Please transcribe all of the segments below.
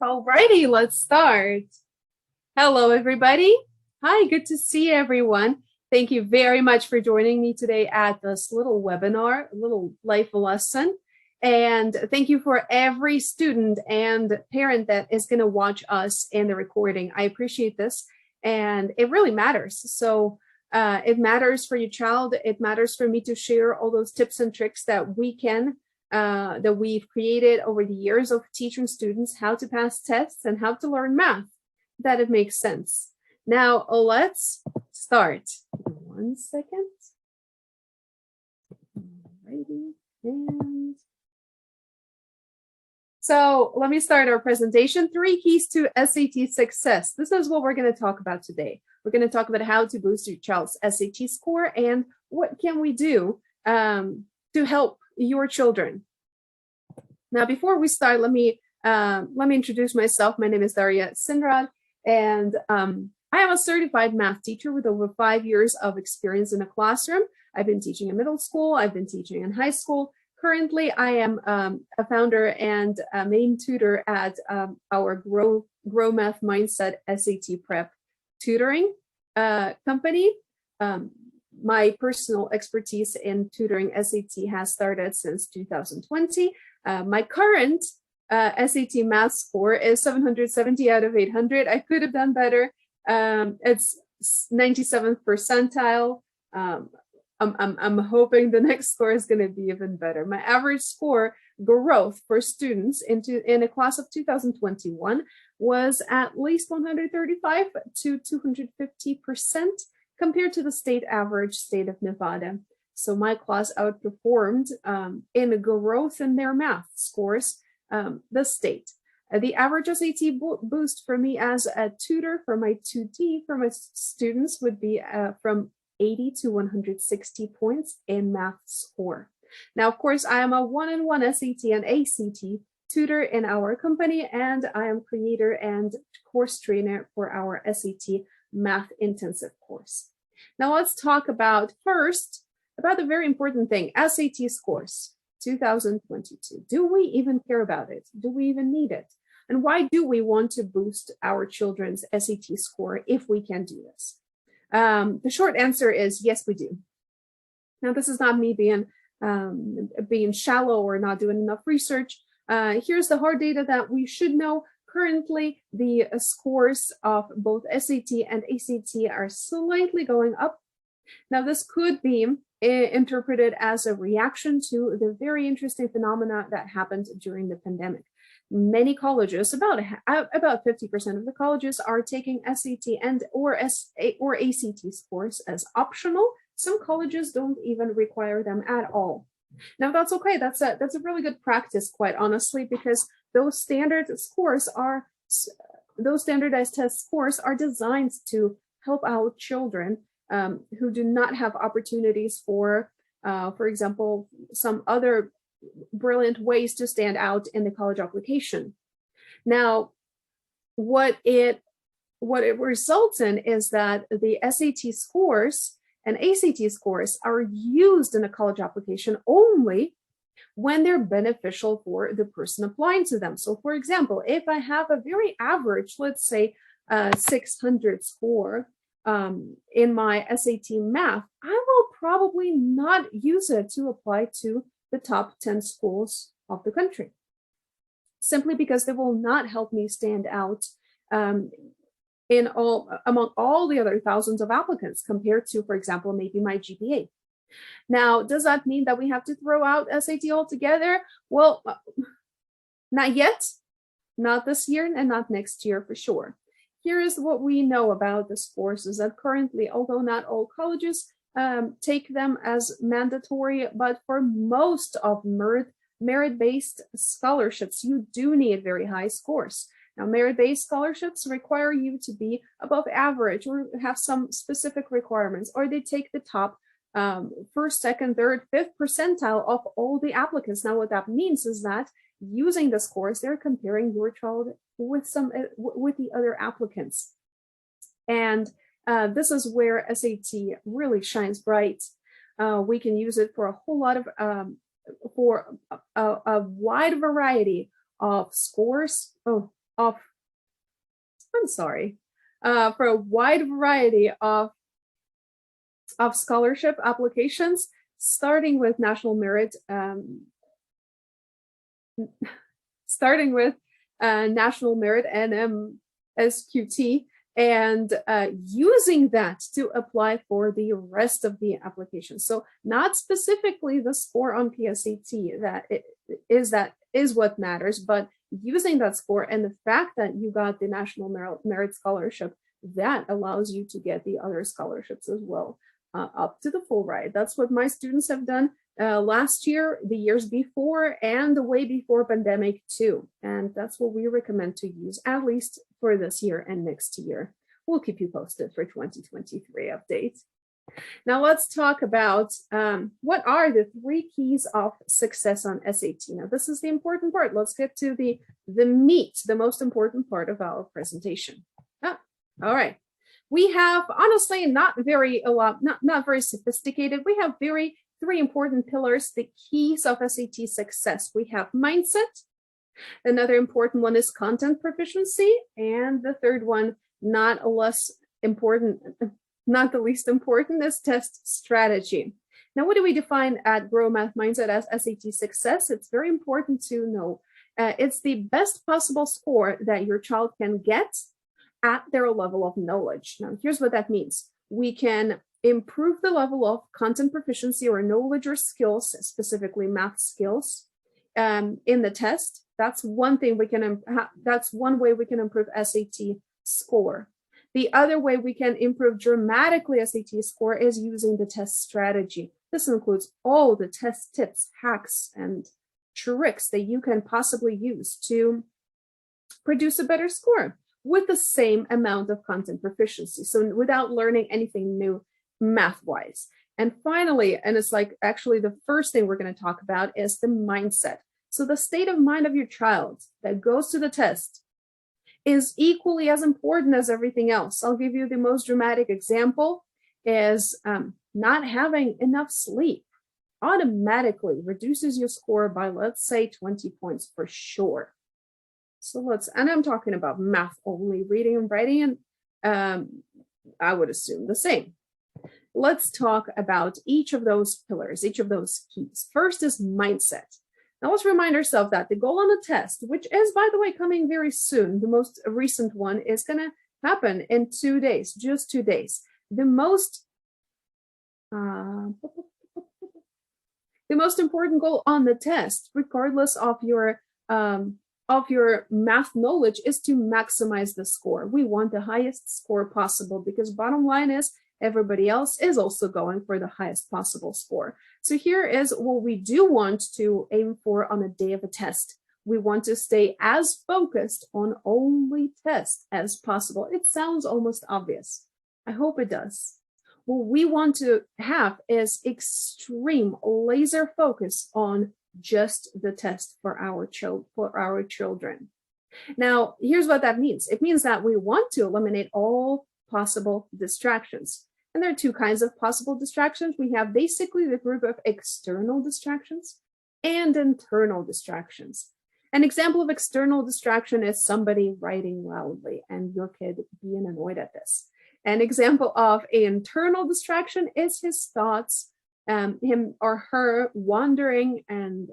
Alrighty, let's start. Hello, everybody. Hi, good to see everyone. Thank you very much for joining me today at this little webinar, little life lesson. And thank you for every student and parent that is going to watch us in the recording. I appreciate this, and it really matters. So it matters for your child. It matters for me to share all those tips and tricks that that we've created over the years of teaching students how to pass tests and how to learn math, that it makes sense. Now let's start. 1 second. Alrighty. And so let me start our presentation. 3 keys to SAT success. This is what we're going to talk about today. We're going to talk about how to boost your child's SAT score and what can we do to help your children. Now, before we start, let me introduce myself. My name is Daria Sinrad, and I am a certified math teacher with over 5 years of experience in a classroom. I've been teaching in middle school. I've been teaching in high school. Currently, I am a founder and a main tutor at our Grow Math Mindset SAT Prep tutoring company. My personal expertise in tutoring SAT has started since 2020. My current SAT math score is 770 out of 800. I could have done better. It's 97th percentile. I'm hoping the next score is going to be even better. My average score growth for students in a class of 2021 was at least 135 to 250% compared to the state average state of Nevada. So my class outperformed in growth in their math scores the state. The average SAT boost for me as a tutor for my 2D for my students would be from 80 to 160 points in math score. Now, of course, I am a one-on-one SAT and ACT tutor in our company, and I am creator and course trainer for our SAT math intensive course. Now let's talk about the very important thing, SAT scores 2022. Do we even care about it? Do we even need it? And why do we want to boost our children's SAT score if we can do this? The short answer is yes, we do. Now, this is not me being shallow or not doing enough research. Here's the hard data that we should know. Currently, the scores of both SAT and ACT are slightly going up. Now, this could be interpreted as a reaction to the very interesting phenomena that happened during the pandemic. Many colleges, about 50% of the colleges, are taking SAT or ACT scores as optional. Some colleges don't even require them at all. Now, that's okay. That's a really good practice, quite honestly, because those standardized test scores are designed to help out children who do not have opportunities for example, some other brilliant ways to stand out in the college application. Now, what it results in is that the SAT scores and ACT scores are used in a college application only when they're beneficial for the person applying to them. So, for example, if I have a very average, let's say 600 score in my SAT math, I will probably not use it to apply to the top 10 schools of the country, simply because they will not help me stand out among all the other thousands of applicants compared to, for example, maybe my GPA. Now, does that mean that we have to throw out SAT altogether? Well, not yet, not this year, and not next year for sure. Here is what we know about the scores is that currently, although not all colleges take them as mandatory, but for most of merit-based scholarships, you do need very high scores. Now, merit-based scholarships require you to be above average or have some specific requirements, or they take the top first, second, third, fifth percentile of all the applicants. Now, what that means is that using the scores, they're comparing your child with the other applicants. And this is where SAT really shines bright. We can use it for a whole lot of, for a wide variety of scores. Oh, of, I'm sorry, for a wide variety of scholarship applications, starting with national merit, national merit and SQT, and using that to apply for the rest of the application. So not specifically the score on PSAT that is what matters, but using that score and the fact that you got the national merit scholarship, that allows you to get the other scholarships as well, up to the full ride. That's what my students have done last year, the years before, and the way before pandemic too. And that's what we recommend to use, at least for this year and next year. We'll keep you posted for 2023 updates. Now let's talk about what are the 3 keys of success on SAT. Now this is the important part. Let's get to the meat, the most important part of our presentation. All right. We have honestly not very sophisticated. We have 3 important pillars, the keys of SAT success. We have mindset. Another important one is content proficiency, and the third one, not the least important, is test strategy. Now, what do we define at Grow Math Mindset as SAT success? It's very important to know it's the best possible score that your child can get at their level of knowledge. Now, here's what that means. We can improve the level of content proficiency or knowledge or skills, specifically math skills, in the test. That's one thing we can. That's one way we can improve SAT score. The other way we can improve dramatically SAT score is using the test strategy. This includes all the test tips, hacks, and tricks that you can possibly use to produce a better score with the same amount of content proficiency. So without learning anything new math-wise. And finally, and it's like actually the first thing we're going to talk about, is the mindset. So the state of mind of your child that goes to the test is equally as important as everything else. I'll give you the most dramatic example is not having enough sleep automatically reduces your score by, let's say, 20 points for sure. So and I'm talking about math only, reading and writing, and I would assume the same. Let's talk about each of those pillars, each of those keys. First is mindset. Now let's remind ourselves that the goal on the test, which is, by the way, coming very soon, the most recent one is going to happen in 2 days, just 2 days. The most important goal on the test, regardless of your math knowledge, is to maximize the score. We want the highest score possible because bottom line is everybody else is also going for the highest possible score. So here is what we do want to aim for on the day of a test. We want to stay as focused on only test as possible. It sounds almost obvious. I hope it does. What we want to have is extreme laser focus on just the test for our children. Now, here's what that means. It means that we want to eliminate all possible distractions. And there are 2 kinds of possible distractions. We have basically the group of external distractions and internal distractions. An example of external distraction is somebody writing loudly and your kid being annoyed at this. An example of an internal distraction is his thoughts, him or her wandering and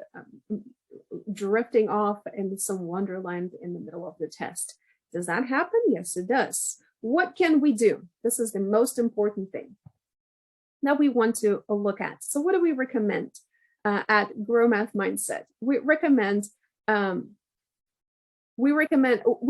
drifting off into some wonderland in the middle of the test. Does that happen? Yes, it does. What can we do? This is the most important thing that we want to look at. So what do we recommend at Grow Math Mindset? We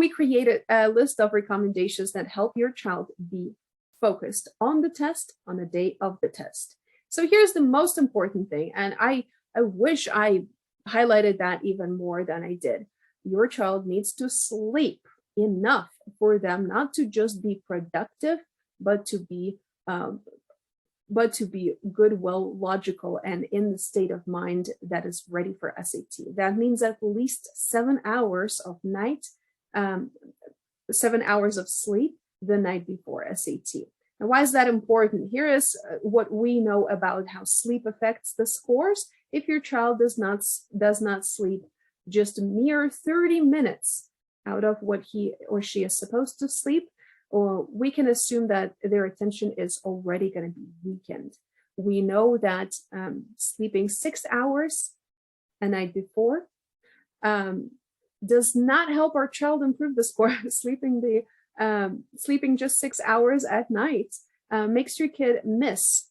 created a list of recommendations that help your child be focused on the test on the day of the test. So here's the most important thing, and I wish I highlighted that even more than I did. Your child needs to sleep enough for them not to just be productive, but to be good, well, logical, and in the state of mind that is ready for SAT. That means at least 7 hours of 7 hours of sleep the night before SAT. Now, why is that important? Here is what we know about how sleep affects the scores. If your child does not sleep just a mere 30 minutes out of what he or she is supposed to sleep, or we can assume that their attention is already going to be weakened. We know that sleeping 6 hours a night before does not help our child improve the score. Sleeping just 6 hours at night makes your kid miss,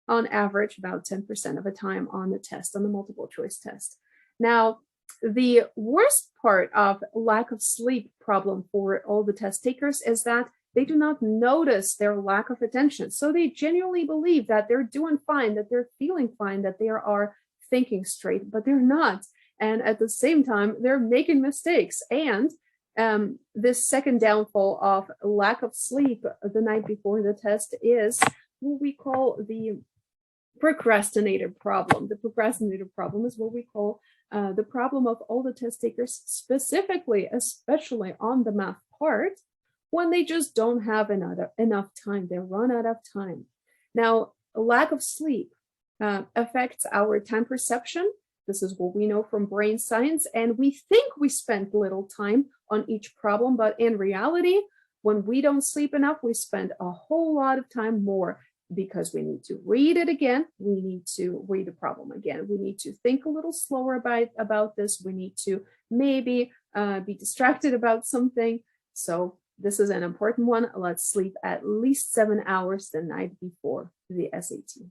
on average, about 10% of the time on the test, on the multiple choice test. Now, the worst part of lack of sleep problem for all the test takers is that they do not notice their lack of attention. So they genuinely believe that they're doing fine, that they're feeling fine, that they are thinking straight, but they're not. And at the same time, they're making mistakes. And this second downfall of lack of sleep the night before the test is what we call the procrastinated problem. The procrastinated problem is what we call the problem of all the test takers, specifically, especially on the math part, when they just don't have enough time. They run out of time. Now, a lack of sleep affects our time perception. This is what we know from brain science, and we think we spend little time on each problem, but in reality, when we don't sleep enough, we spend a whole lot of time more, because we need to read it again, we need to read the problem again, we need to think a little slower about this, we need to maybe be distracted about something. So this is an important one. Let's sleep at least 7 hours the night before the SAT.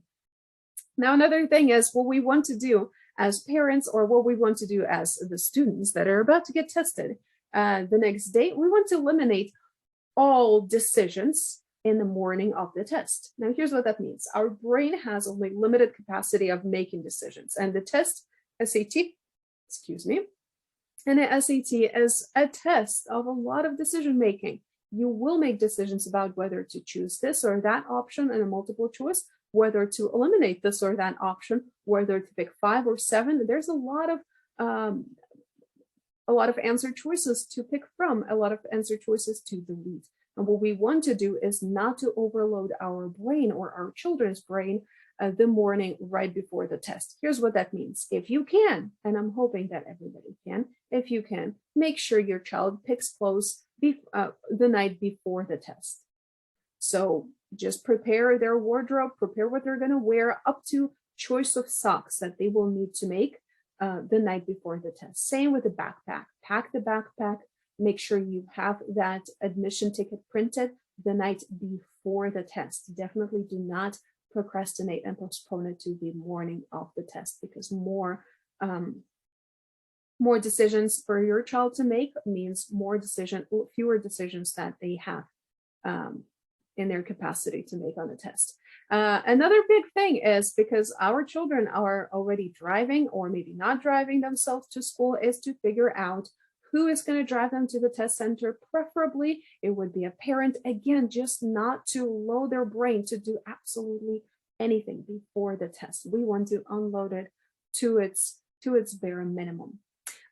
Now, another thing is what we want to do as parents, or what we want to do as the students that are about to get tested the next day. We want to eliminate all decisions in the morning of the test. Now, here's what that means. Our brain has only limited capacity of making decisions, and the test, SAT, and the SAT is a test of a lot of decision making. You will make decisions about whether to choose this or that option in a multiple choice, whether to eliminate this or that option, whether to pick 5 or 7. There's a lot of answer choices to pick from, a lot of answer choices to delete. And what we want to do is not to overload our brain or our children's brain the morning right before the test. Here's what that means. If you can, and I'm hoping that everybody can, if you can, make sure your child picks clothes the night before the test. So just prepare their wardrobe, prepare what they're going to wear, up to choice of socks that they will need to make the night before the test. Same with the backpack. Pack the backpack. Make sure you have that admission ticket printed the night before the test. Definitely do not procrastinate and postpone it to the morning of the test, because more decisions for your child to make means fewer decisions that they have in their capacity to make on the test. Another big thing is, because our children are already driving or maybe not driving themselves to school, is to figure out who is going to drive them to the test center. Preferably, it would be a parent. Again, just not to load their brain to do absolutely anything before the test. We want to unload it to its bare minimum.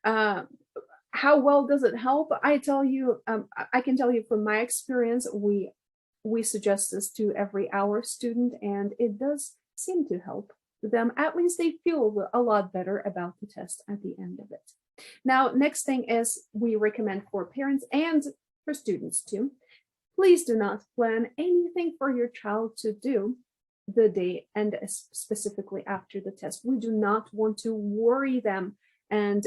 How well does it help? I can tell you from my experience, we suggest this to every hour student, and it does seem to help them. At least they feel a lot better about the test at the end of it. Now, next thing is, we recommend for parents and for students too, please do not plan anything for your child to do the day and specifically after the test. We do not want to worry them, and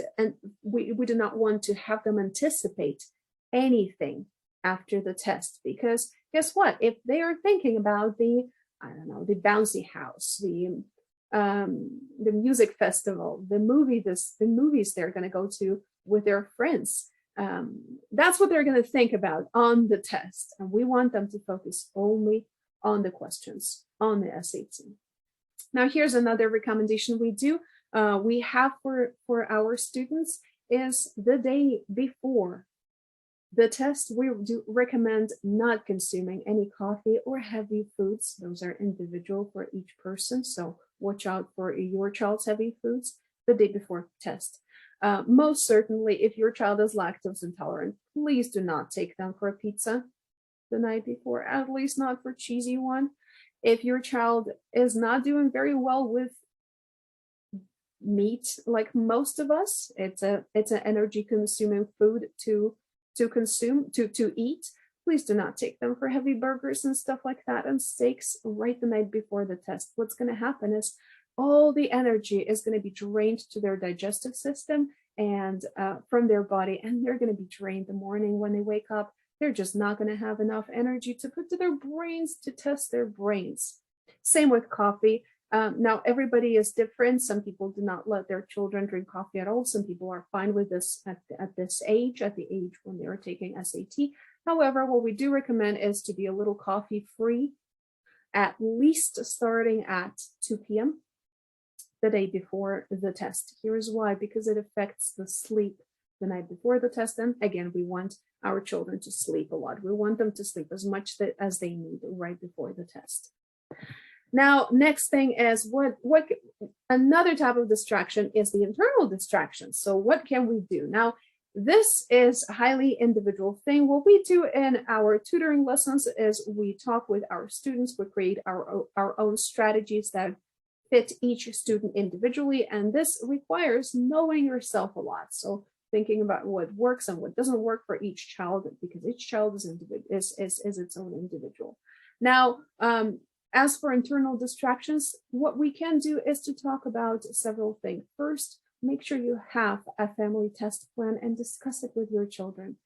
we do not want to have them anticipate anything after the test, because guess what? If they are thinking about the bouncy house, the music festival, the movies they're going to go to with their friends, that's what they're going to think about on the test. And we want them to focus only on the questions on the SAT. Now, here's another recommendation we have for our students is the day before the test. We do recommend not consuming any coffee or heavy foods. Those are individual for each person, so watch out for your child's heavy foods the day before test. Most certainly, if your child is lactose intolerant, please do not take them for a pizza the night before, at least not for cheesy one. If your child is not doing very well with meat, like most of us, it's an energy consuming food to consume, to eat, please do not take them for heavy burgers and stuff like that and steaks right the night before the test. What's going to happen is all the energy is going to be drained to their digestive system and from their body, and they're going to be drained the morning when they wake up. They're just not going to have enough energy to put to their brains to test their brains. Same with coffee. Now, everybody is different. Some people do not let their children drink coffee at all. Some people are fine with this at this age, at the age when they are taking SAT. However, what we do recommend is to be a little coffee free, at least starting at 2 p.m. the day before the test. Here's why: because it affects the sleep the night before the test. And again, we want our children to sleep a lot. We want them to sleep as much as they need right before the test. Now, next thing is what another type of distraction is the internal distraction. So what can we do? Now, this is a highly individual thing. What we do in our tutoring lessons is we talk with our students, we create our own strategies that fit each student individually, and this requires knowing yourself a lot. So thinking about what works and what doesn't work for each child, because each child is its own individual. Now, as for internal distractions, what we can do is to talk about several things. First, make sure you have a family test plan and discuss it with your children.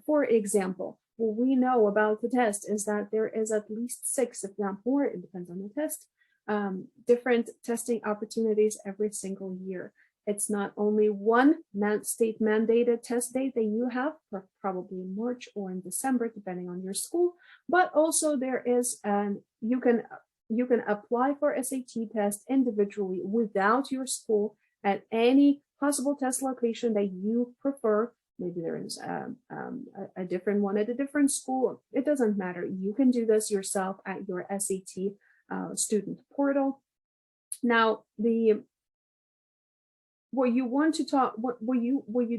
For example, what we know about the test is that there is at least 6, if not more, it depends on the test, different testing opportunities every single year. It's not only one state mandated test date that you have, probably in March or in December, depending on your school, but also there is, you can apply for SAT test individually without your school at any possible test location that you prefer. Maybe there is a different one at a different school. It doesn't matter. You can do this yourself at your SAT student portal. Now, what you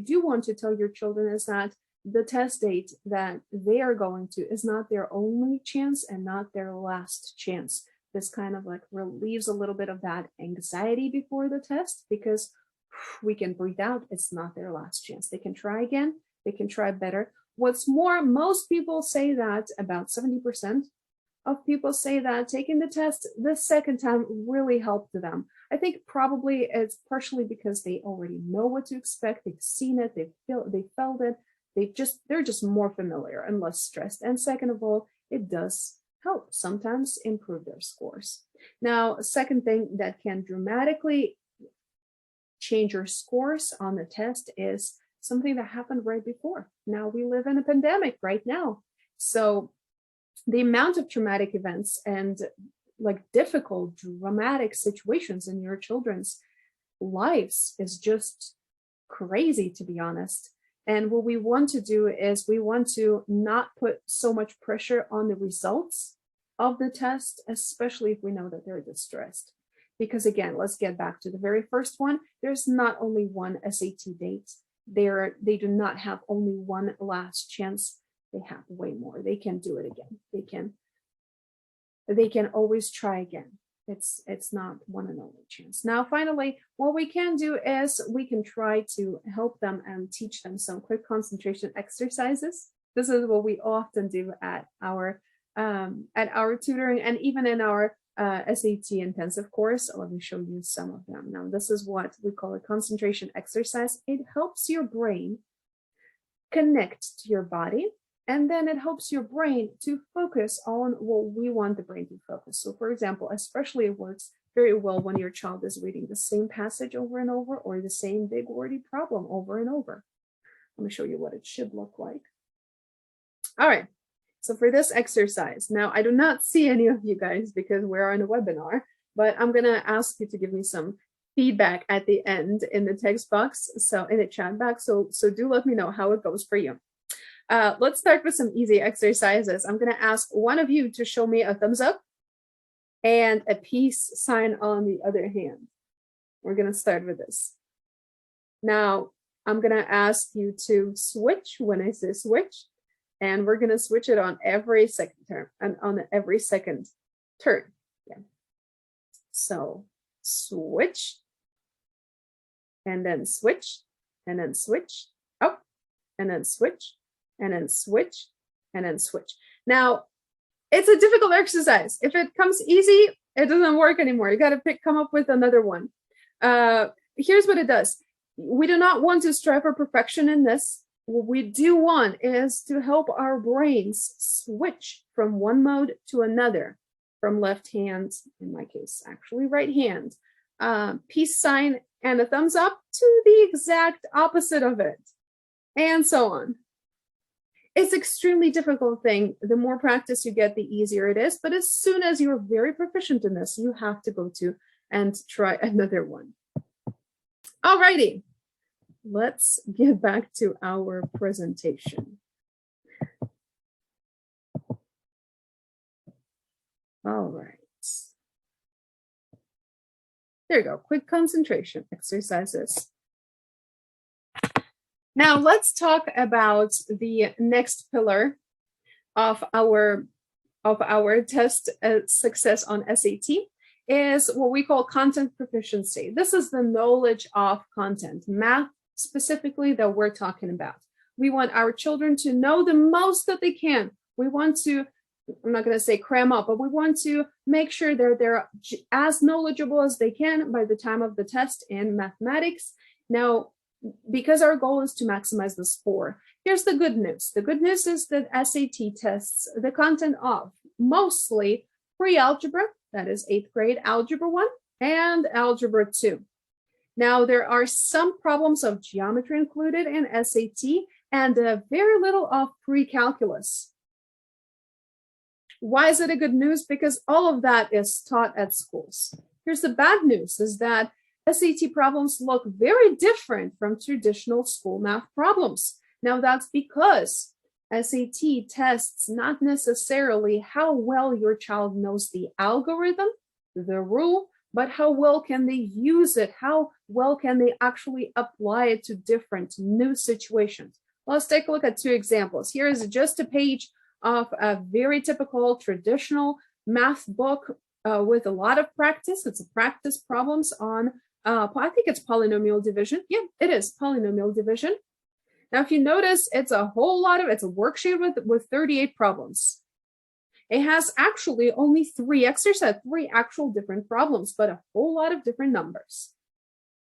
do want to tell your children is that the test date that they are going to is not their only chance and not their last chance. This kind of like relieves a little bit of that anxiety before the test, because we can breathe out. It's not their last chance. They can try again. They can try better. What's more, most people say that about 70% of people say that taking the test the second time really helped them. I think probably it's partially because they already know what to expect. They've seen it. They felt it. They're just more familiar and less stressed. And second of all, it does help sometimes improve their scores. Now, a second thing that can dramatically change your scores on the test is something that happened right before. Now we live in a pandemic right now. So the amount of traumatic events and like difficult, dramatic situations in your children's lives is just crazy, to be honest. And what we want to do is we want to not put so much pressure on the results of the test, especially if we know that they're distressed. Because again, let's get back to the very first one. There's not only one SAT date. They do not have only one last chance. They have way more. They can do it again. They can always try again. It's not one and only chance. Now, finally, what we can do is we can try to help them and teach them some quick concentration exercises. This is what we often do at our tutoring and even in our SAT intensive course. Let me show you some of them. Now, this is what we call a concentration exercise. It helps your brain connect to your body, and then it helps your brain to focus on what we want the brain to focus. So for example, especially it works very well when your child is reading the same passage over and over or the same big wordy problem over and over. Let me show you what it should look like. All right. So for this exercise, now I do not see any of you guys because we're on a webinar, but I'm going to ask you to give me some feedback at the end in the text box, so in the chat box. So do let me know how it goes for you. Let's start with some easy exercises. I'm going to ask one of you to show me a thumbs up and a peace sign on the other hand. We're going to start with this. Now, I'm going to ask you to switch when I say switch, and we're going to switch it on every second turn and on every second turn. Yeah. So switch, and then switch, and then switch, up, and then switch, and then switch, and then switch. Now, it's a difficult exercise. If it comes easy, it doesn't work anymore. You got to come up with another one. Here's what it does. We do not want to strive for perfection in this. What we do want is to help our brains switch from one mode to another, from left hand, in my case, actually right hand, peace sign and a thumbs up to the exact opposite of it, and so on. It's an extremely difficult thing. The more practice you get, the easier it is. But as soon as you're very proficient in this, you have to go to and try another one. Alrighty, let's get back to our presentation. All right. There you go. Quick concentration exercises. Now let's talk about the next pillar of our test success on SAT is what we call content proficiency. This is the knowledge of content, math specifically that we're talking about. We want our children to know the most that they can. We want to, I'm not going to say cram up, but we want to make sure they're as knowledgeable as they can by the time of the test in mathematics. Now, because our goal is to maximize the score, here's the good news. The good news is that SAT tests the content of mostly pre-algebra, that is 8th grade algebra 1 and algebra 2. Now, there are some problems of geometry included in SAT and very little of pre-calculus. Why is it a good news? Because all of that is taught at schools. Here's the bad news is that SAT problems look very different from traditional school math problems. Now that's because SAT tests not necessarily how well your child knows the algorithm, the rule, but how well can they use it? How well can they actually apply it to different new situations? Let's take a look at 2 examples. Here is just a page of a very typical traditional math book with a lot of practice. It's a practice problems on I think it's polynomial division. Yeah, it is polynomial division. Now, if you notice, it's a worksheet with 38 problems. It has actually only 3 exercises, 3 actual different problems, but a whole lot of different numbers.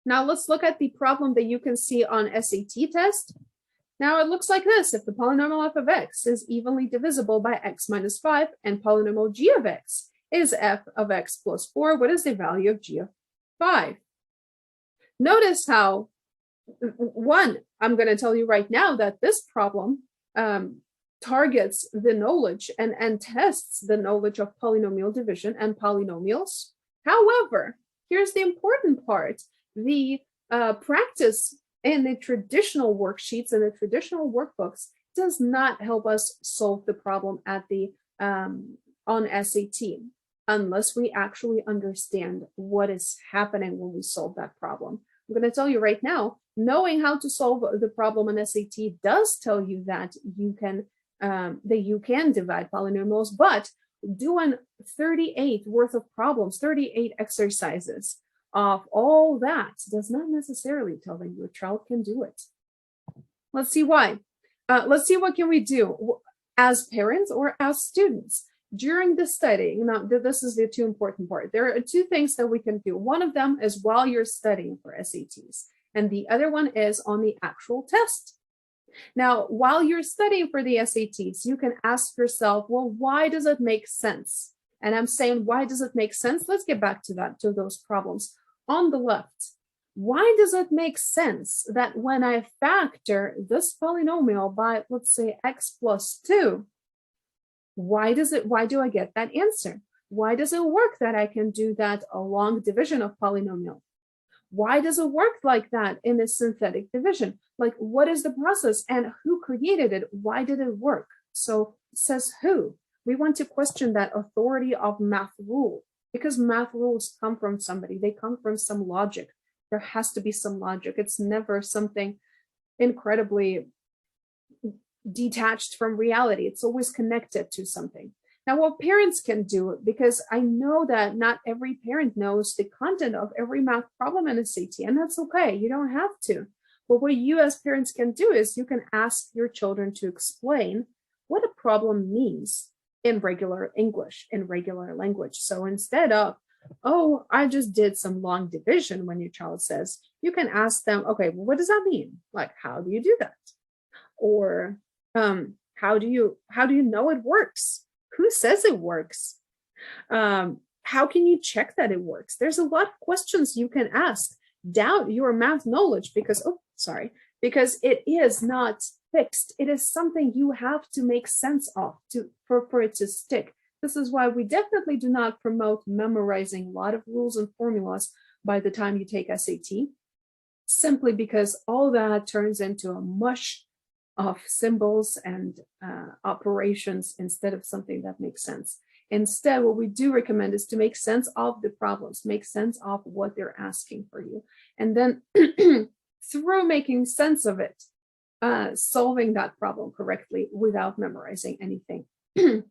Now, let's look at the problem that you can see on SAT test. Now, it looks like this. If the polynomial f of x is evenly divisible by x minus 5 and polynomial g of x is f of x plus 4, what is the value of g of 5? Notice how, one, I'm going to tell you right now that this problem targets the knowledge and tests the knowledge of polynomial division and polynomials. However, here's the important part. The practice in the traditional worksheets and the traditional workbooks does not help us solve the problem at the on SAT unless we actually understand what is happening when we solve that problem. I'm going to tell you right now, knowing how to solve the problem on SAT does tell you that you can divide polynomials, but doing 38 worth of problems, 38 exercises of all that does not necessarily tell that your child can do it. Let's see why. Let's see what can we do as parents or as students during the study. Now, this is the 2 important part. There are 2 things that we can do. One of them is while you're studying for SATs, and the other one is on the actual test. Now, while you're studying for the SATs, you can ask yourself, well, why does it make sense? And I'm saying, why does it make sense? Let's get back to that, to those problems. On the left, why does it make sense that when I factor this polynomial by, let's say, x plus 2, why do I get that answer? Why does it work that I can do that along division of polynomial? Why does it work like that in a synthetic division? Like, what is the process and who created it? Why did it work? So it says who. We want to question that authority of math rule because math rules come from somebody. They come from some logic. There has to be some logic. It's never something incredibly detached from reality. It's always connected to something. Now, what parents can do, because I know that not every parent knows the content of every math problem in a SAT, and that's okay. You don't have to. But what you as parents can do is you can ask your children to explain what a problem means in regular English, in regular language. So instead of, oh, I just did some long division, when your child says, you can ask them, okay, well, what does that mean? Like, how do you do that? Or how do you know it works? Who says it works? How can you check that it works? There's a lot of questions you can ask. Doubt your math knowledge because it is not fixed. It is something you have to make sense of for it to stick. This is why we definitely do not promote memorizing a lot of rules and formulas by the time you take SAT, simply because all that turns into a mush of symbols and operations instead of something that makes sense. Instead, what we do recommend is to make sense of the problems, make sense of what they're asking for you. And then through making sense of it, solving that problem correctly without memorizing anything. Excuse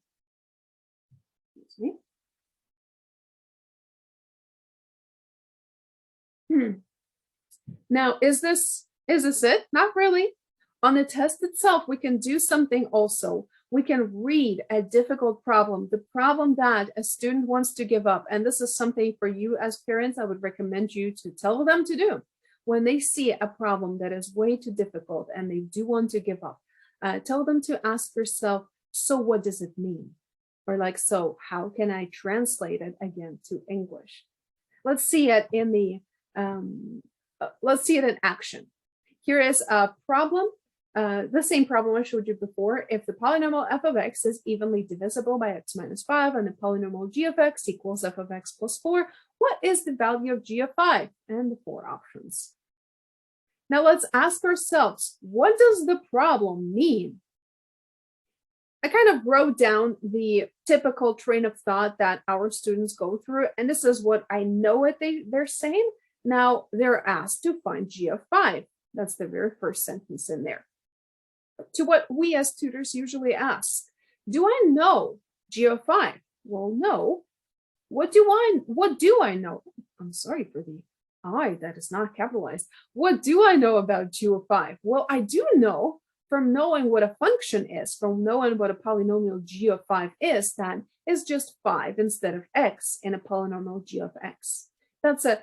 me. Now, is this it? Not really. On the test itself, we can do something also. We can read a difficult problem, the problem that a student wants to give up. And this is something for you as parents, I would recommend you to tell them to do. When they see a problem that is way too difficult and they do want to give up, tell them to ask yourself, so what does it mean? Or like, so how can I translate it again to English? Let's see it in let's see it in action. Here is a problem. The same problem I showed you before. If the polynomial f of x is evenly divisible by x minus 5 and the polynomial g of x equals f of x plus 4, what is the value of g of 5? And the 4 options. Now let's ask ourselves, what does the problem mean? I kind of wrote down the typical train of thought that our students go through, and this is what I know what they're saying. Now they're asked to find g of 5. That's the very first sentence in there. To what we as tutors usually ask, do I know g of 5? Well, no. What do I know? I'm sorry for the I that is not capitalized. What do I know about g of 5? Well, I do know from knowing what a function is, from knowing what a polynomial g of 5 is, that is just 5 instead of x in a polynomial g of x. That's a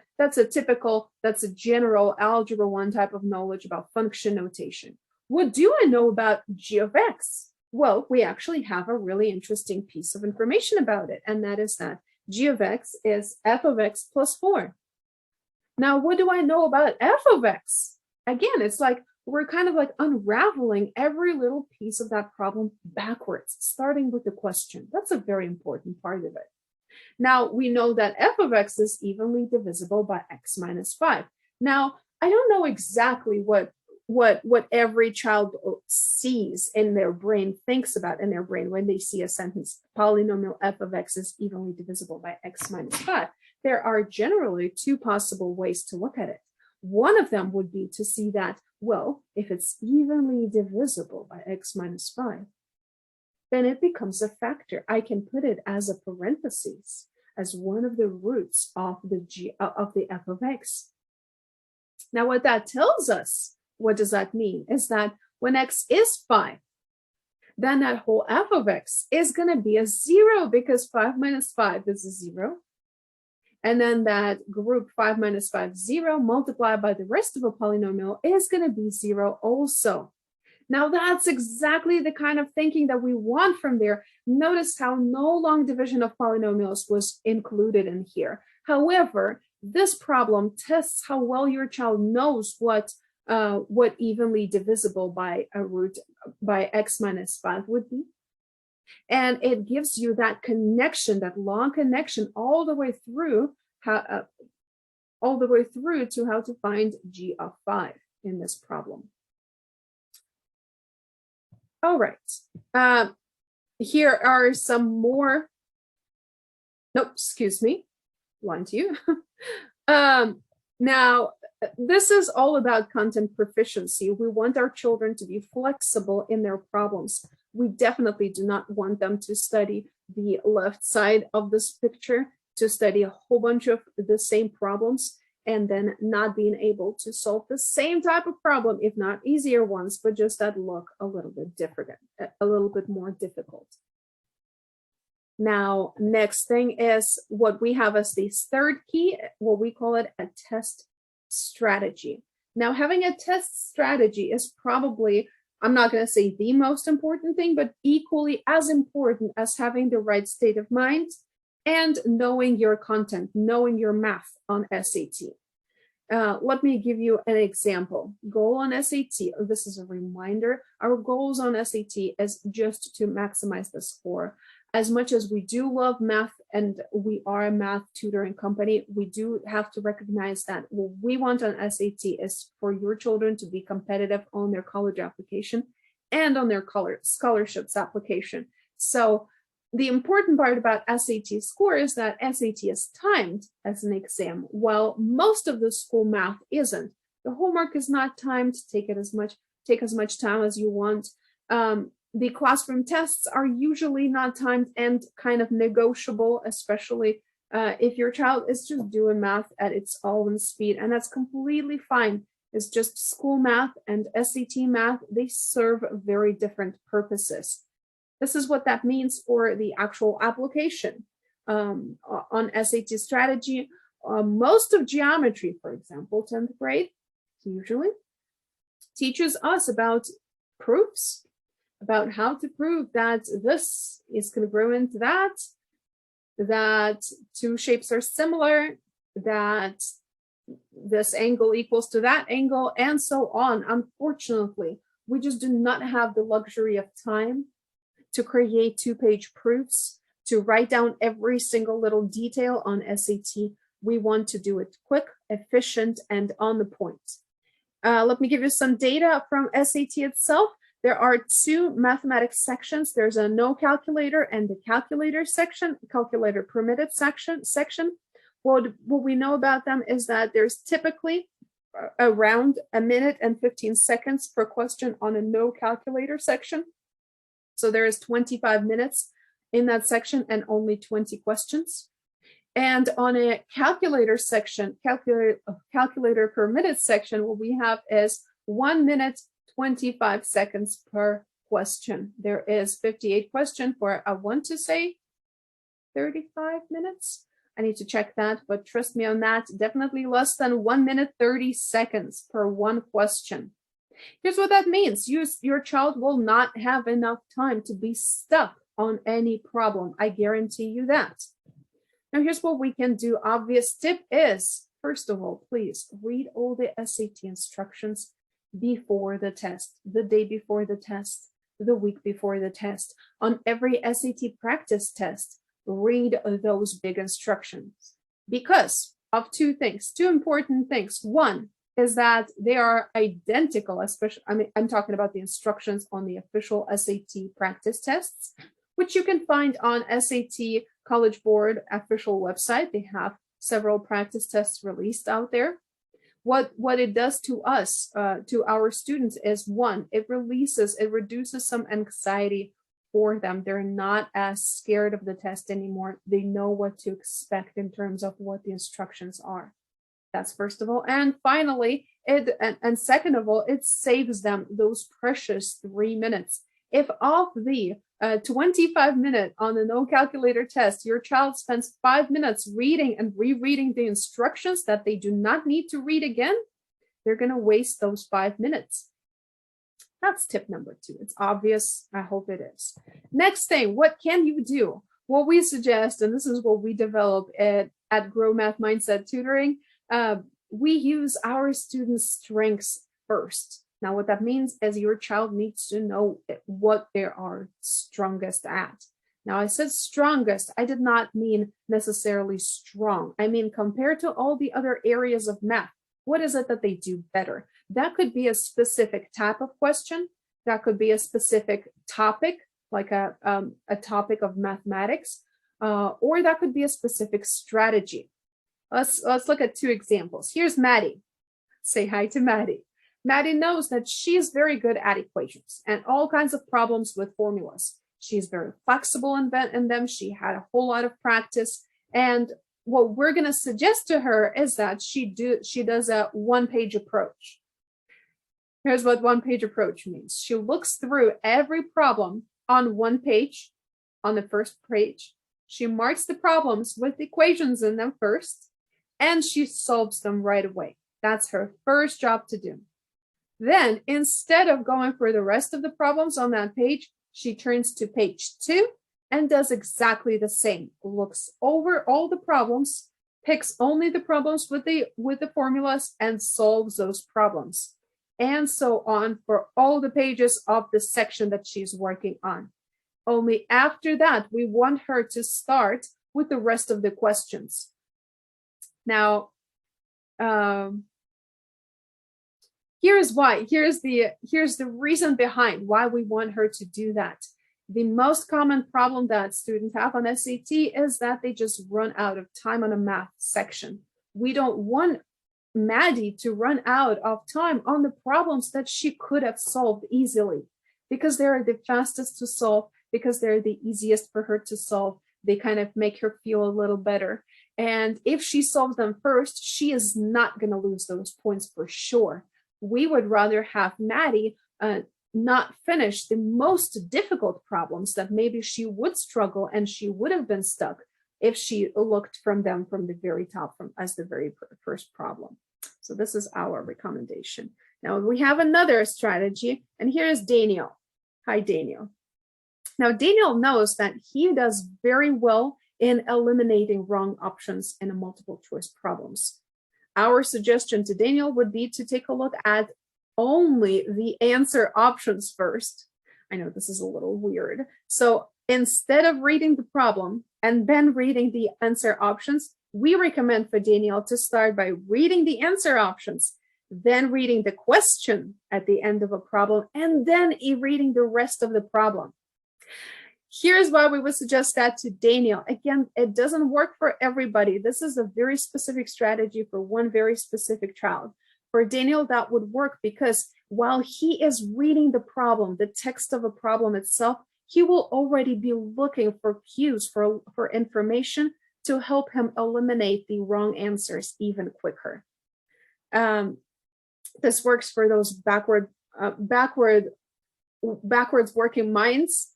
general algebra 1 type of knowledge about function notation. What do I know about g of x? Well, we actually have a really interesting piece of information about it, and that is that g of x is f of x plus 4. Now, what do I know about f of x? Again, it's like we're kind of like unraveling every little piece of that problem backwards, starting with the question. That's a very important part of it. Now, we know that f of x is evenly divisible by x minus 5. Now, I don't know exactly what every child sees in their brain, thinks about in their brain when they see a sentence, polynomial f of x is evenly divisible by x minus 5. There are generally two possible ways to look at it. One of them would be to see that, well, if it's evenly divisible by x minus 5, then it becomes a factor. I can put it as a parenthesis, as one of the roots of the f of x. Now, what that tells us, what does that mean? Is that when x is 5, then that whole f of x is going to be a 0 because 5 minus 5 is a 0. And then that group 5 minus 5, 0 multiplied by the rest of a polynomial is going to be 0 also. Now that's exactly the kind of thinking that we want from there. Notice how no long division of polynomials was included in here. However, this problem tests how well your child knows what evenly divisible by a root by x minus 5 would be. And it gives you that connection, that long connection all the way through to how to find g of 5 in this problem. All right, here are some more, nope, excuse me, lying to you. Now, this is all about content proficiency. We want our children to be flexible in their problems. We definitely do not want them to study the left side of this picture, to study a whole bunch of the same problems and then not being able to solve the same type of problem, if not easier ones, but just that look a little bit different, a little bit more difficult. Now, next thing is what we have as the third key, what we call it a test strategy. Now, having a test strategy is probably, I'm not going to say the most important thing, but equally as important as having the right state of mind and knowing your content, knowing your math on SAT. Let me give you an example. Goal on SAT, this is a reminder, our goals on SAT is just to maximize the score. As much as we do love math and we are a math tutoring company, we do have to recognize that what we want on SAT is for your children to be competitive on their college application and on their scholarships application. So the important part about SAT score is that SAT is timed as an exam, while most of the school math isn't. The homework is not timed. Take as much time as you want. The classroom tests are usually not timed and kind of negotiable, especially if your child is just doing math at its own speed, and that's completely fine. It's just school math and SAT math, they serve very different purposes. This is what that means for the actual application on SAT strategy. Most of geometry, for example, 10th grade, usually teaches us about proofs, about how to prove that this is congruent to that two shapes are similar, that this angle equals to that angle, and so on. Unfortunately, we just do not have the luxury of time to create two-page proofs, to write down every single little detail on SAT. We want to do it quick, efficient, and on the point. Let me give you some data from SAT itself. There are two mathematic sections. There's a no calculator and the calculator section, calculator permitted section. What we know about them is that there's typically around a minute and 15 seconds per question on a no calculator section. So there is 25 minutes in that section and only 20 questions. And on a calculator section, calculator permitted section, what we have is 1 minute, 25 seconds per question. There is 58 questions for, I want to say 35 minutes. I need to check that, but trust me on that, definitely less than 1 minute, 30 seconds per one question. Here's what that means. Your child will not have enough time to be stuck on any problem. I guarantee you that. Now, here's what we can do. Obvious tip is, first of all, please read all the SAT instructions before the test, the day before the test, the week before the test. On every SAT practice test, read those big instructions because of two things, two important things. One is that they are identical, especially, I'm talking about the instructions on the official SAT practice tests, which you can find on SAT College Board official website. They have several practice tests released out there. What it does to us, to our students, is one, it reduces some anxiety for them. They're not as scared of the test anymore. They know what to expect in terms of what the instructions are. That's first of all. And finally, and second of all, it saves them those precious 3 minutes. If off the 25 minute on the no calculator test, your child spends 5 minutes reading and rereading the instructions that they do not need to read again, they're going to waste those 5 minutes. That's tip number 2. It's obvious. I hope it is. Next thing, what can you do? What we suggest, and this is what we develop at Grow Math Mindset Tutoring, we use our students' strengths first. Now, what that means is your child needs to know what they are strongest at. Now, I said strongest. I did not mean necessarily strong. I mean, compared to all the other areas of math, what is it that they do better? That could be a specific type of question. That could be a specific topic, like a topic of mathematics, or that could be a specific strategy. Let's look at 2 examples. Here's Maddie. Say hi to Maddie. Maddie knows that she's very good at equations and all kinds of problems with formulas. She's very flexible in them. She had a whole lot of practice. And what we're going to suggest to her is that she does a one-page approach. Here's what one-page approach means. She looks through every problem on one page, on the first page. She marks the problems with equations in them first, and she solves them right away. That's her first job to do. Then, instead of going for the rest of the problems on that page, she turns to page 2 and does exactly the same. Looks over all the problems, picks only the problems with the formulas, and solves those problems. And so on for all the pages of the section that she's working on. Only after that, we want her to start with the rest of the questions. Now, here's why. Here's the reason behind why we want her to do that. The most common problem that students have on SAT is that they just run out of time on a math section. We don't want Maddie to run out of time on the problems that she could have solved easily, because they're the fastest to solve, because they're the easiest for her to solve. They kind of make her feel a little better. And if she solves them first, she is not going to lose those points for sure. We would rather have Maddie not finish the most difficult problems that maybe she would struggle and she would have been stuck if she looked from them from the very top, as the very first problem. So this is our recommendation. Now we have another strategy, and here is Daniel. Hi, Daniel. Now Daniel knows that he does very well in eliminating wrong options in a multiple choice problems. Our suggestion to Daniel would be to take a look at only the answer options first. I know this is a little weird. So instead of reading the problem and then reading the answer options, we recommend for Daniel to start by reading the answer options, then reading the question at the end of a problem, and then reading the rest of the problem. Here's why we would suggest that to Daniel. Again, it doesn't work for everybody. This is a very specific strategy for one very specific child. For Daniel, that would work because while he is reading the problem, the text of a problem itself, he will already be looking for cues, for information to help him eliminate the wrong answers even quicker. This works for those backwards working minds,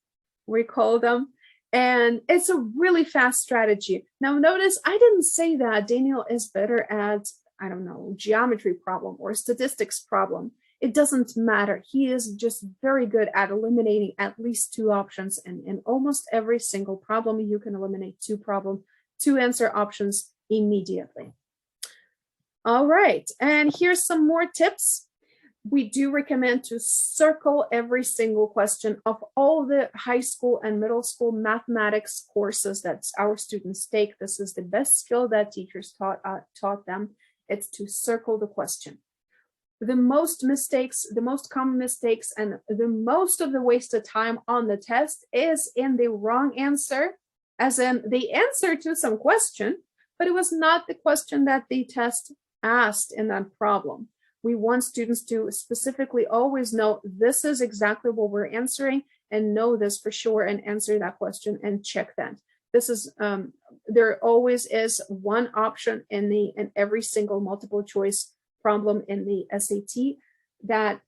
we call them. And it's a really fast strategy. Now notice I didn't say that Daniel is better at, I don't know, geometry problem or statistics problem. It doesn't matter. He is just very good at eliminating at least two options. And in almost every single problem, you can eliminate two answer options immediately. All right, and here's some more tips. We do recommend to circle every single question of all the high school and middle school mathematics courses that our students take. This is the best skill that teachers taught them. It's to circle the question. The most common mistakes, and the most of the wasted time on the test is in the wrong answer, as in the answer to some question, but it was not the question that the test asked in that problem. We want students to specifically always know this is exactly what we're answering, and know this for sure and answer that question and check that. This is there always is one option in every single multiple choice problem in the SAT that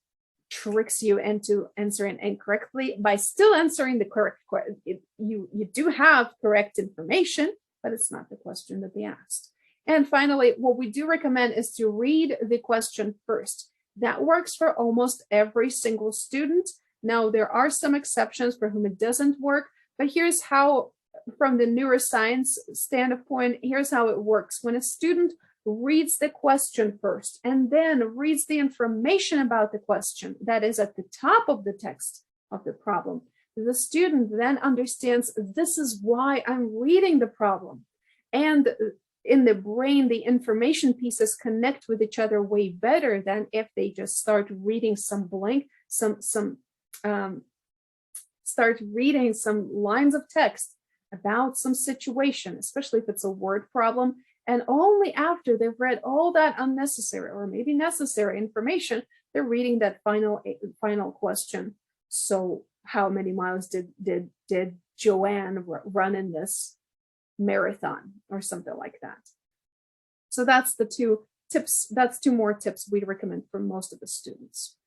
tricks you into answering incorrectly by still answering the correct question. You do have correct information, but it's not the question that they asked. And finally, what we do recommend is to read the question first. That works for almost every single student. Now, there are some exceptions for whom it doesn't work, but here's how, from the neuroscience standpoint, here's how it works. When a student reads the question first and then reads the information about the question that is at the top of the text of the problem, the student then understands this is why I'm reading the problem. And in the brain, the information pieces connect with each other way better than if they just start reading some lines of text about some situation, especially if it's a word problem. And only after they've read all that unnecessary or maybe necessary information, they're reading that final question. So how many miles did Joanne run in this marathon or something like that. So that's the two tips. That's two more tips we recommend for most of the students.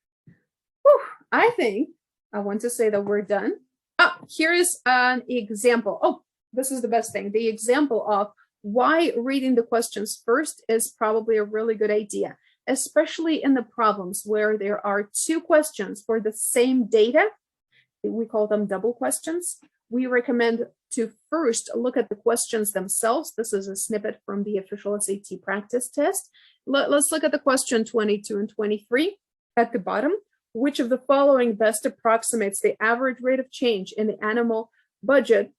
Whew, I think I want to say that we're done. Oh, here is an example. Oh, this is the best thing. The example of why reading the questions first is probably a really good idea, especially in the problems where there are two questions for the same data. We call them double questions. We recommend to first look at the questions themselves. This is a snippet from the official SAT practice test. Let's look at the question 22 and 23 at the bottom. Which of the following best approximates the average rate of change in the annual budget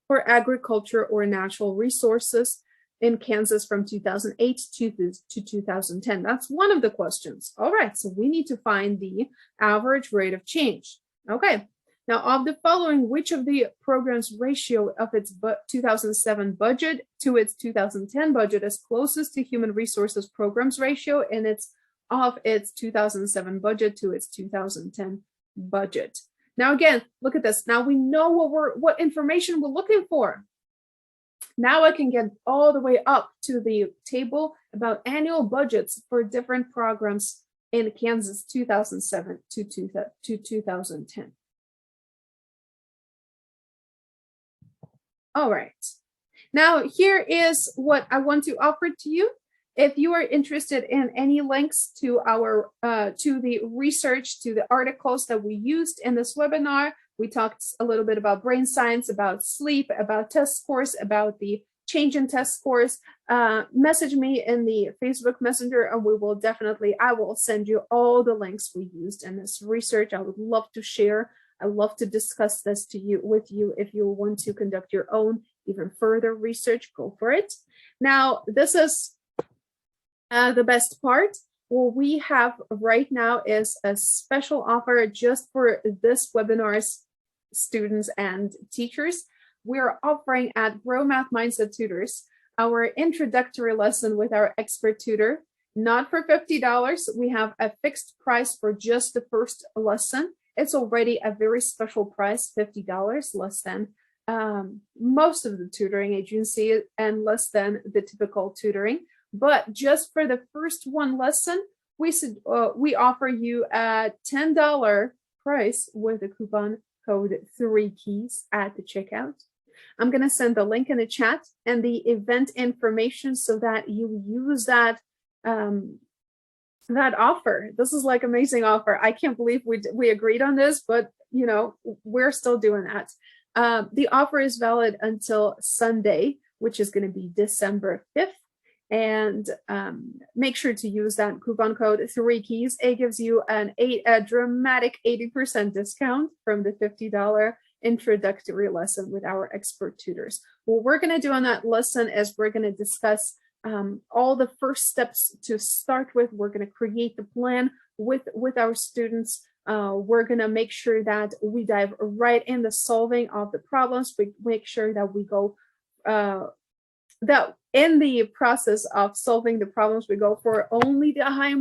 for agriculture or natural resources in Kansas from 2008 to 2010? That's one of the questions. All right, so we need to find the average rate of change. Okay, now of the following, which of the program's ratio of its 2007 budget to its 2010 budget is closest to human resources program's ratio in its 2007 budget to its 2010 budget? Now again, look at this. Now we know what information we're looking for. Now I can get all the way up to the table about annual budgets for different programs in Kansas 2007 to 2010. All right. Now here is what I want to offer to you. If you are interested in any links to our to the research, to the articles that we used in this webinar, we talked a little bit about brain science, about sleep, about test scores, about the change in test scores. Message me in the Facebook Messenger, and I will send you all the links we used in this research. I would love to share. I love to discuss this with you. If you want to conduct your own even further research, go for it. Now, this is the best part. What we have right now is a special offer just for this webinar's students and teachers. We're offering at Grow Math Mindset Tutors our introductory lesson with our expert tutor, not for $50. We have a fixed price for just the first lesson. It's already a very special price, $50, less than most of the tutoring agency and less than the typical tutoring. But just for the first one lesson, we offer you a $10 price with the coupon code 3keys at the checkout. I'm going to send the link in the chat and the event information so that you use that that offer. This is like amazing offer. I can't believe we agreed on this, but you know, we're still doing that. The offer is valid until Sunday, which is going to be December 5th. And make sure to use that coupon code 3keys. It gives you a dramatic 80% discount from the $50 introductory lesson with our expert tutors. What we're going to do on that lesson is we're going to discuss all the first steps to start with. We're going to create the plan with our students. We're going to make sure that we dive right in the solving of the problems. We make sure that we go that in the process of solving the problems, we go for only the high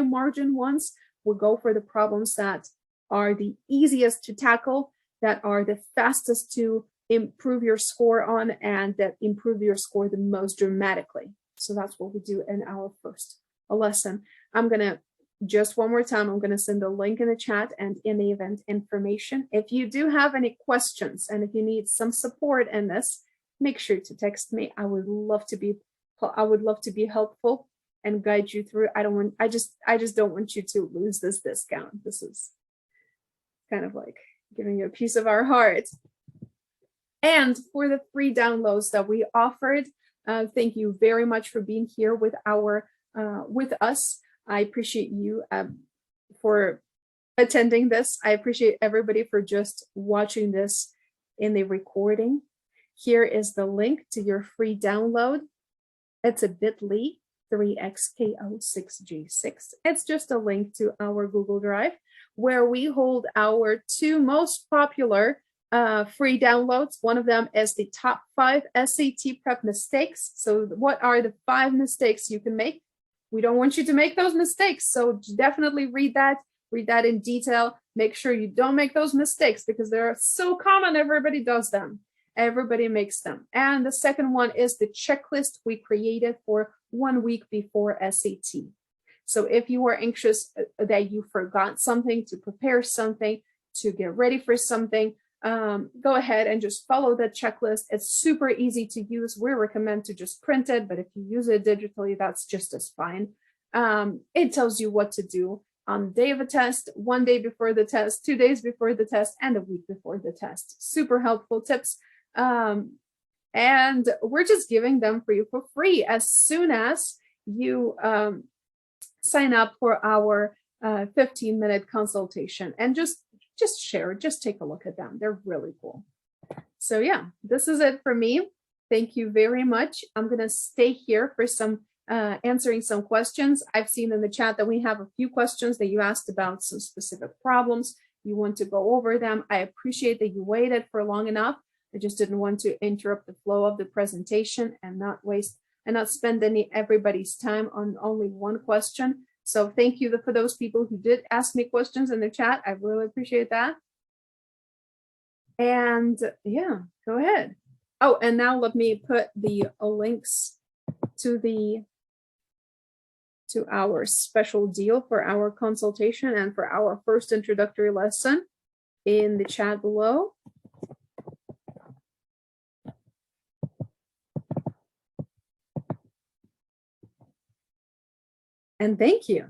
margin ones. We go for the problems that are the easiest to tackle, that are the fastest to improve your score on, and that improve your score the most dramatically. So that's what we do in our first lesson. I'm going to, just one more time, I'm going to send the link in the chat and in the event information. If you do have any questions and if you need some support in this, make sure to text me. I would love to be helpful and guide you through. I just don't want you to lose this discount. This is kind of like giving you a piece of our heart. And for the free downloads that we offered, thank you very much for being here with us. I appreciate you for attending this. I appreciate everybody for just watching this in the recording. Here is the link to your free download. It's a bit.ly 3xko6g6. It's just a link to our Google Drive where we hold our two most popular free downloads. One of them is the top 5 SAT prep mistakes. So what are the 5 mistakes you can make? We don't want you to make those mistakes. So definitely read that in detail. Make sure you don't make those mistakes because they're so common, everybody does them. Everybody makes them. And the second one is the checklist we created for 1 week before SAT. So if you are anxious that you forgot something, to prepare something, to get ready for something, go ahead and just follow the checklist. It's super easy to use. We recommend to just print it, but if you use it digitally, that's just as fine. It tells you what to do on the day of a test, 1 day before the test, 2 days before the test, and a week before the test. Super helpful tips. And we're just giving them for you for free as soon as you sign up for our 15-minute consultation, and just share, just take a look at them. They're really cool. So yeah, this is it for me. Thank you very much. I'm gonna stay here for some answering some questions. I've seen in the chat that we have a few questions that you asked about some specific problems. You want to go over them. I appreciate that you waited for long enough. I just didn't want to interrupt the flow of the presentation and not spend everybody's time on only one question. So thank you for those people who did ask me questions in the chat. I really appreciate that. And yeah, go ahead. Oh, and now let me put the links to our special deal for our consultation and for our first introductory lesson in the chat below. And thank you.